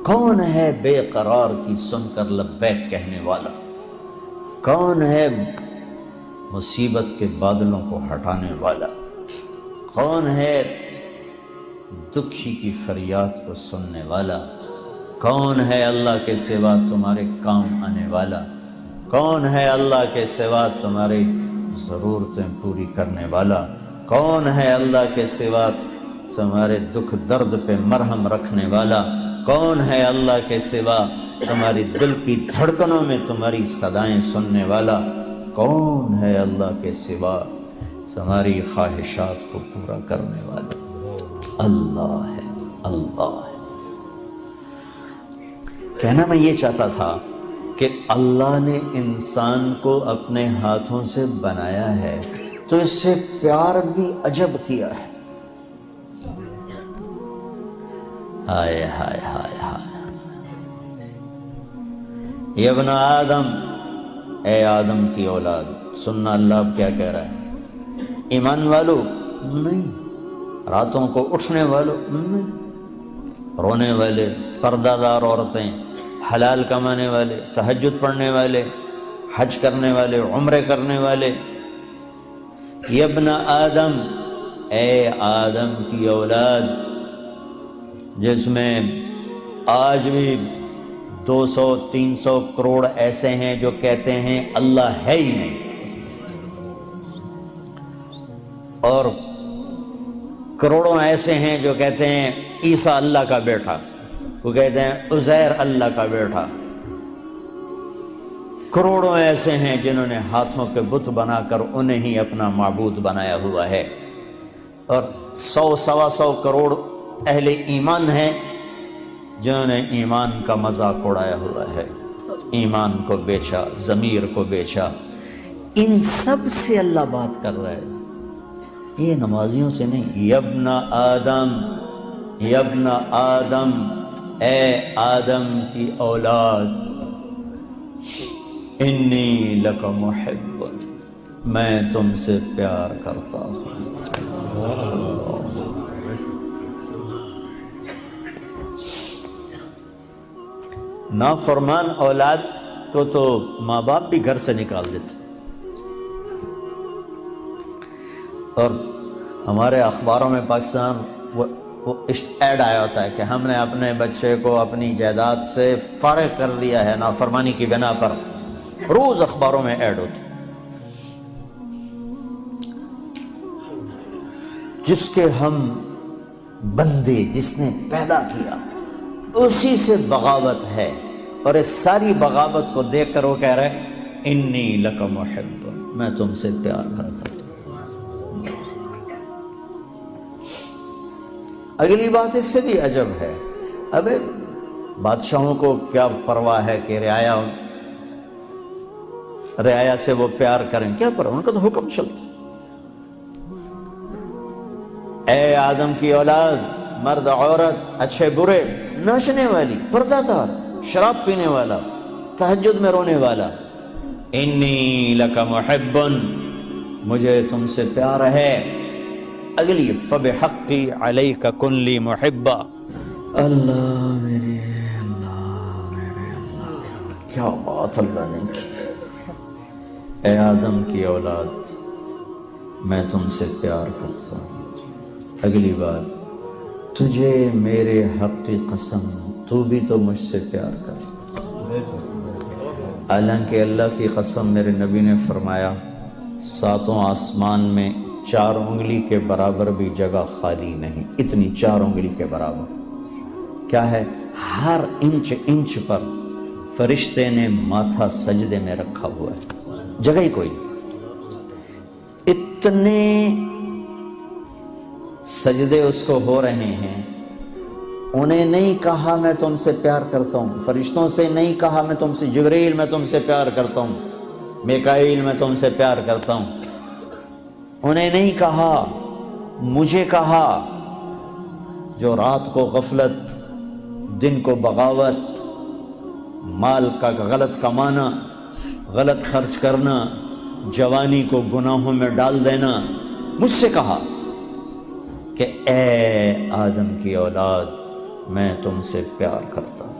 کون ہے بے قرار کی سن کر لبیک کہنے والا؟ کون ہے مصیبت کے بادلوں کو ہٹانے والا؟ کون ہے دکھی کی فریاد کو سننے والا؟ کون ہے اللہ کے سوا تمہارے کام آنے والا؟ کون ہے اللہ کے سوا تمہاری ضرورتیں پوری کرنے والا؟ کون ہے اللہ کے سوا تمہارے دکھ درد پہ مرہم رکھنے والا؟ کون ہے اللہ کے سوا تمہاری دل کی دھڑکنوں میں تمہاری صدائیں سننے والا؟ کون ہے اللہ کے سوا تمہاری خواہشات کو پورا کرنے والا؟ اللہ ہے، اللہ ہے۔ کہنا میں یہ چاہتا تھا کہ اللہ نے انسان کو اپنے ہاتھوں سے بنایا ہے تو اس سے پیار بھی عجب کیا ہے۔ ہائے ہائے ہائے ہائے، یا ابن آدم، اے آدم کی اولاد، سننا اللہ اب کیا کہہ رہا ہے؟ ایمان والو نہیں، راتوں کو اٹھنے والوں نہیں، رونے والے، پردہ دار عورتیں، حلال کمانے والے، تہجد پڑھنے والے، حج کرنے والے، عمرے کرنے والے۔ یا ابن آدم، اے آدم کی اولاد، جس میں آج بھی 200-300 کروڑ ایسے ہیں جو کہتے ہیں اللہ ہے ہی نہیں، اور کروڑوں ایسے ہیں جو کہتے ہیں عیسیٰ اللہ کا بیٹا، وہ کہتے ہیں عزیر اللہ کا بیٹا۔ کروڑوں ایسے ہیں جنہوں نے ہاتھوں کے بت بنا کر انہیں ہی اپنا معبود بنایا ہوا ہے، اور 100-125 کروڑ اہل ایمان ہیں جنہوں نے ایمان کا مذاق اڑایا ہوا ہے، ایمان کو بیچا، ضمیر کو بیچا۔ ان سب سے اللہ بات کر رہا ہے، یہ نمازیوں سے نہیں۔ یا ابن آدم، یا ابن آدم، اے آدم کی اولاد، انی لک محب، میں تم سے پیار کرتا ہوں۔ نافرمان اولاد کو تو ماں باپ بھی گھر سے نکال دیتے، اور ہمارے اخباروں میں پاکستان وہ ایڈ آیا ہوتا ہے کہ ہم نے اپنے بچے کو اپنی جائیداد سے فارغ کر دیا ہے نافرمانی کی بنا پر، روز اخباروں میں ایڈ ہوتا ہے۔ جس کے ہم بندے، جس نے پیدا کیا، اسی سے بغاوت ہے، اور اس ساری بغاوت کو دیکھ کر وہ کہہ رہے انی لک محب، میں تم سے پیار کرتا ہوں۔ اگلی بات اس سے بھی عجب ہے، ابے بادشاہوں کو کیا پرواہ ہے کہ رعایا سے وہ پیار کریں، کیا پرواہ، ان کا تو حکم چلتا۔ اے آدم کی اولاد، مرد عورت، اچھے برے، ناچنے والی، پردہ دار، شراب پینے والا، تہجد میں رونے والا، انی لک محب، مجھے تم سے پیار ہے۔ اگلی فبحقی علیک کن لی محبا، اللہ میرے اللہ میرے اللہ، کیا بات اللہ نے کی۔ اے آدم کی اولاد، میں تم سے پیار کرتا ہوں۔ اگلی بات، تجھے میرے حق کی قسم، تو بھی تو مجھ سے پیار کر۔ حالانکہ اللہ کی قسم، میرے نبی نے فرمایا 7 آسمان میں 4 انگلی کے برابر بھی جگہ خالی نہیں، اتنی 4 انگلی کے برابر کیا ہے، ہر انچ پر فرشتے نے ماتھا سجدے میں رکھا ہوا ہے، جگہ ہی کوئی۔ اتنے سجدے اس کو ہو رہے ہیں، انہیں نہیں کہا میں تم سے پیار کرتا ہوں، فرشتوں سے نہیں کہا میں تم سے، جبریل میں تم سے پیار کرتا ہوں، میکائیل میں تم سے پیار کرتا ہوں، انہیں نہیں کہا، مجھے کہا، جو رات کو غفلت، دن کو بغاوت، مال کا غلط کمانا، غلط خرچ کرنا، جوانی کو گناہوں میں ڈال دینا، مجھ سے کہا کہ اے آدم کی اولاد، میں تم سے پیار کرتا ہوں۔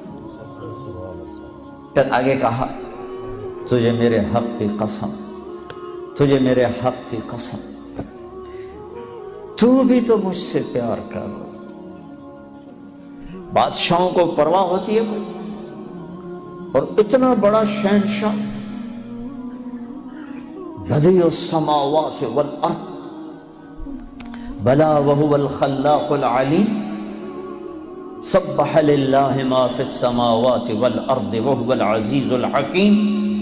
پھر آگے کہا تجھے میرے حق کی قسم، تجھے میرے حق کی قسم، تو بھی تو مجھ سے پیار کر۔ بادشاہوں کو پرواہ ہوتی ہے کوئی؟ اور اتنا بڑا شہنشاہ، بدیع السماوات والارض بلا وهو الخلاق العلیم، سبح للہ ما فی السماوات والارض وهو العزیز الحکیم۔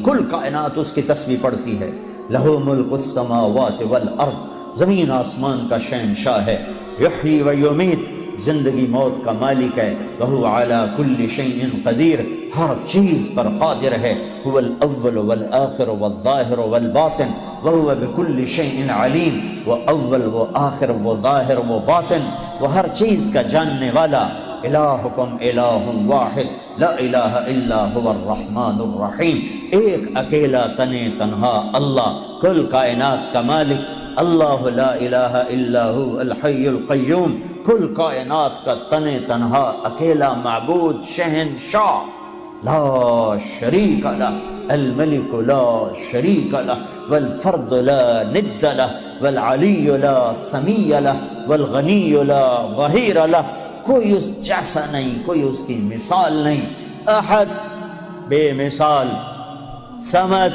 کل کائنات اس کی تسبیح پڑھتی ہے۔ لہ ملک السماوات والارض، زمین آسمان کا شہنشاہ ہے۔ یحیی و یمیت، زندگی موت کا مالک ہے۔ وہو علی کل شیء قدیر، ہر چیز پر قادر ہے۔ هو الاول والآخر والظاہر والباطن وہو بکل شیء علیم، وہ اول وہ آخر وہ ظاہر وہ باطن، وہ ہر چیز کا جاننے والا۔ الہکم الہ واحد لا الہ الا هو الرحمن الرحیم، ایک اکیلا تنہا اللہ، کل کائنات کا مالک اللہ، لا الہ الا هو الحی القیوم، کل کائنات کا تنہا اکیلا معبود شہنشاہ، لا شریک لہ، الملک لا شریک لہ، والفرد لا ند لہ، والعلی لا سمیع لہ، والغنی لا ظہیر لہ، کوئی اس جیسا نہیں، کوئی اس کی مثال نہیں۔ احد، بے مثال، صمد،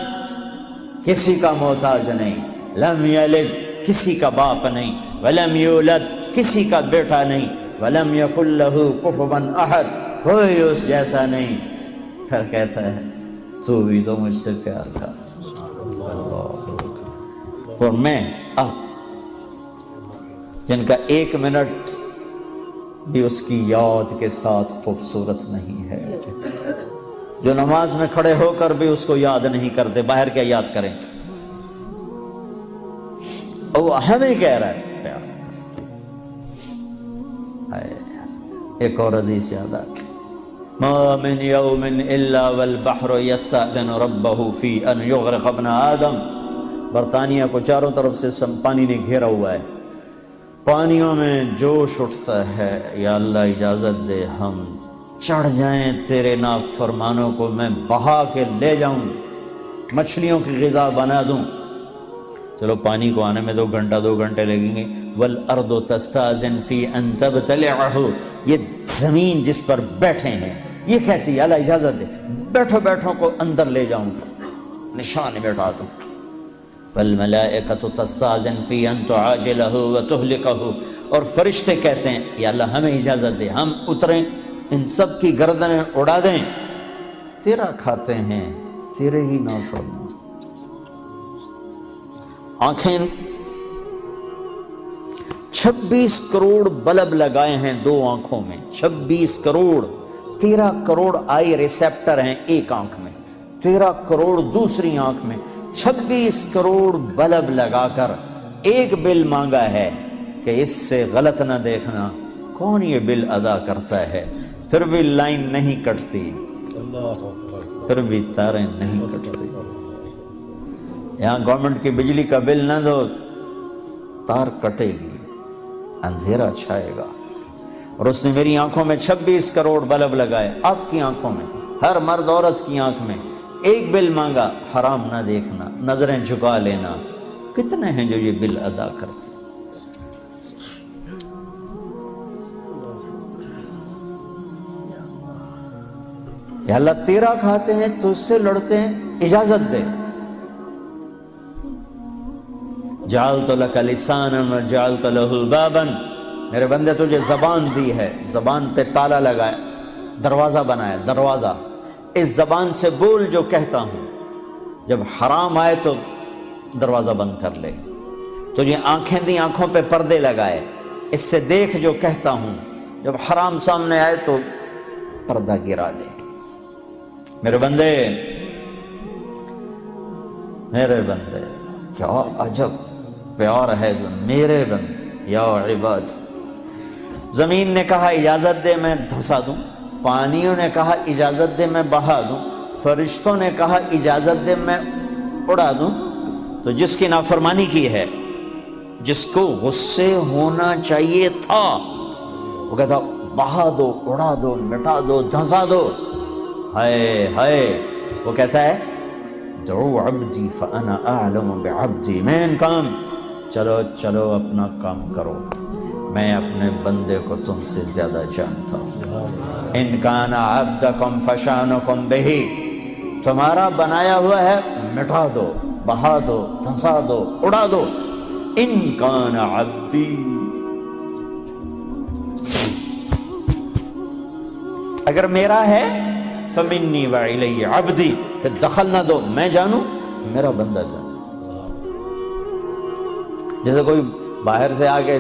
کسی کا محتاج نہیں، لم یلد، کسی کا باپ نہیں، ولم یولد، کسی کا بیٹا نہیں، ولم یکن لہ کفوا احد، کوئی اس جیسا نہیں۔ پھر کہتا ہے تو بھی تو مجھ سے پیار کر۔ اور میں اب جن کا ایک منٹ بھی اس کی یاد کے ساتھ خوبصورت نہیں ہے، جو نماز میں کھڑے ہو کر بھی اس کو یاد نہیں کرتے، باہر کیا یاد کریں؟ وہ ہمیں کہہ رہا ہے پیار۔ ایک اور حدیث یاد آ گئی، ما من یوم الا والبحر یستأذن ربہ فی ان یغرق ابن آدم۔ برطانیہ کو چاروں طرف سے پانی نے گھیرا ہوا ہے، پانیوں میں جوش اٹھتا ہے، یا اللہ اجازت دے ہم چڑھ جائیں تیرے نافرمانوں کو، میں بہا کے لے جاؤں، مچھلیوں کی غذا بنا دوں۔ چلو پانی کو آنے میں 2 گھنٹے لگیں گے۔ والارض تستاذن فی ان تبتلعہ، یہ زمین جس پر بیٹھے ہیں یہ کہتی ہے اللہ اجازت دے بیٹھو کو اندر لے جاؤں، نشان بیٹھا دوں۔ والملائکۃ تستاذن فی ان تعاجلہ وتہلکہ، اور فرشتے کہتے ہیں یا اللہ ہمیں اجازت دے ہم اتریں، ان سب کی گردنیں اڑا دیں، تیرا کھاتے ہیں، تیرے ہی نافرمان۔ آنکھیں 26 کروڑ بلب لگائے ہیں 2 آنکھوں میں، 26 کروڑ، 13 کروڑ آئی ریسیپٹر ہیں ایک آنکھ میں، 13 کروڑ دوسری آنکھ میں، 26 کروڑ بلب لگا کر ایک بل مانگا ہے کہ اس سے غلط نہ دیکھنا۔ کون یہ بل ادا کرتا ہے؟ پھر بھی لائن نہیں کٹتی، پھر بھی تاریں نہیں کٹتی۔ یہاں گورنمنٹ کی بجلی کا بل نہ دو، تار کٹے گی، اندھیرا چھائے گا۔ اور اس نے میری آنکھوں میں 26 کروڑ بلب لگائے، آپ کی آنکھوں میں، ہر مرد عورت کی آنکھ میں ایک بل مانگا، حرام نہ دیکھنا، نظریں جھکا لینا۔ کتنے ہیں جو یہ بل ادا کرتے؟ یا اللہ تیرا کھاتے ہیں، تجھ سے لڑتے ہیں، اجازت دے۔ جعلت لک لسانا وجعلت له بابا، میرے بندے تجھے زبان دی ہے، زبان پہ تالا لگایا، دروازہ بنایا، دروازہ، اس زبان سے بول جو کہتا ہوں، جب حرام آئے تو دروازہ بند کر لے۔ تجھے آنکھیں دی، آنکھوں پہ پردے لگائے، اس سے دیکھ جو کہتا ہوں، جب حرام سامنے آئے تو پردہ گرا لے۔ میرے بندے، میرے بندے، کیا عجب پیار ہے میرے بندے، یا عباد۔ زمین نے کہا اجازت دے میں دھسا دوں، پانیوں نے کہا اجازت دے میں بہا دوں، فرشتوں نے کہا اجازت دے میں اڑا دوں۔ تو جس کی نافرمانی کی ہے، جس کو غصے ہونا چاہیے تھا، وہ کہتا بہا دو، اڑا دو، مٹا دو، دھنسا دو. ہائے ہائے. وہ کہتا ہے دعو عبدی فانا اعلم بعبدی. مین کام، چلو چلو اپنا کام کرو، میں اپنے بندے کو تم سے زیادہ جانتا ہوں. ان کان عبدکم فشانکم بہی. تمہارا بنایا ہوا ہے مٹا دو، بہا دو، دھنسا دو، اڑا دو. ان کان عبدی، اگر میرا ہے فمنی وعلی عبدی، پھر دخل نہ دو، میں جانوں میرا بندہ جانو. جیسے کوئی باہر سے آ کے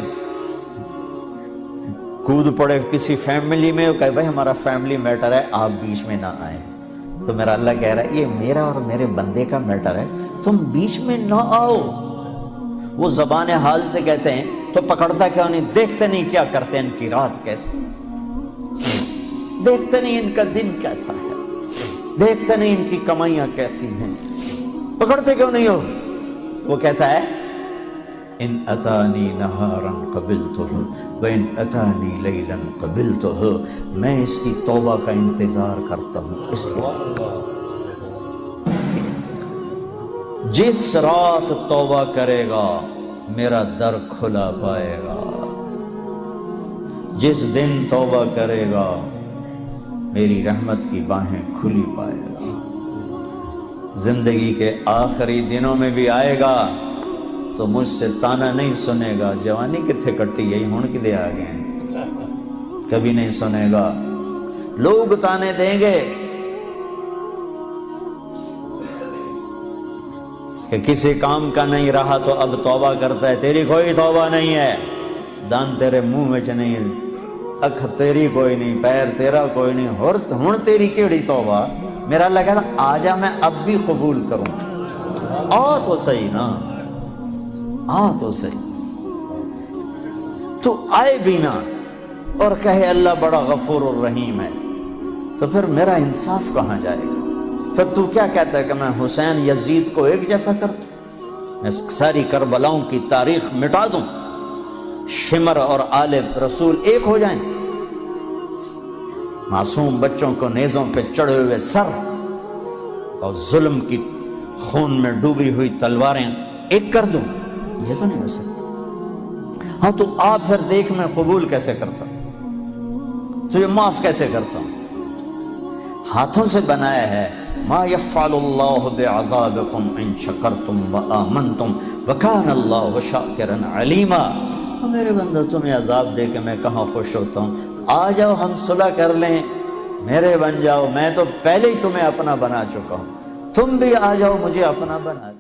کود پڑے کسی فیملی میں، کہ بھائی ہمارا فیملی میٹر ہے، آپ بیچ میں نہ آئیں. تو میرا اللہ کہہ رہا ہے یہ میرا اور میرے بندے کا میٹر ہے، تم بیچ میں نہ آؤ. وہ زبان حال سے کہتے ہیں تو پکڑتا کیوں نہیں؟ دیکھتے نہیں کیا کرتے ہیں، ان کی رات کیسی، دیکھتے نہیں ان کا دن کیسا ہے، دیکھتے نہیں ان کی کمائیاں کیسی ہیں، پکڑتے کیوں نہیں ہو؟ وہ کہتا ہے ان اتانی نہارا قبلتہ وان اتانی لیلا قبلتہ. میں اس کی توبہ کا انتظار کرتا ہوں. اس لیے جس رات توبہ کرے گا میرا در کھلا پائے گا، جس دن توبہ کرے گا میری رحمت کی باہیں کھلی پائے گا. زندگی کے آخری دنوں میں بھی آئے گا تو مجھ سے تانا نہیں سنے گا، جوانی کتھے کٹی گئی ہون کدے آ گئے ہیں، کبھی نہیں سنے گا. لوگ تانے دیں گے کہ کسی کام کا نہیں رہا تو اب توبہ کرتا ہے. تیری کوئی توبہ نہیں ہے، دان تیرے منہ میں نہیں، اکھ تیری کوئی نہیں، پیر تیرا کوئی نہیں، ہن تیری کیڑی توبہ. میرا اللہ کہتا آ جا، میں اب بھی قبول کروں. آ تو صحیح نا، آ تو صحیح. تو آئے بھی نا اور کہے اللہ بڑا غفور الرحیم ہے، تو پھر میرا انصاف کہاں جائے گا؟ پھر تو کیا کہتا ہے کہ میں حسین یزید کو ایک جیسا کر دوں، میں ساری کربلاؤں کی تاریخ مٹا دوں، شمر اور آل رسول ایک ہو جائیں، معصوم بچوں کو نیزوں پہ چڑھے ہوئے سر اور ظلم کی خون میں ڈوبی ہوئی تلواریں ایک کر دوں؟ یہ تو نہیں ہو سکتا. ہاں تو آپ پھر دیکھ میں قبول کیسے کرتا ہوں، تجھے معاف کیسے کرتا ہوں. ہاتھوں سے بنایا ہے. ما یفعل اللہ بعذابکم ان شکرتم وآمنتم وکان اللہ شاکرا علیما. میرے بندہ تمہیں عذاب دے کے میں کہاں خوش ہوتا ہوں؟ آ جاؤ ہم صلح کر لیں، میرے بن جاؤ. میں تو پہلے ہی تمہیں اپنا بنا چکا ہوں، تم بھی آ جاؤ مجھے اپنا بنا.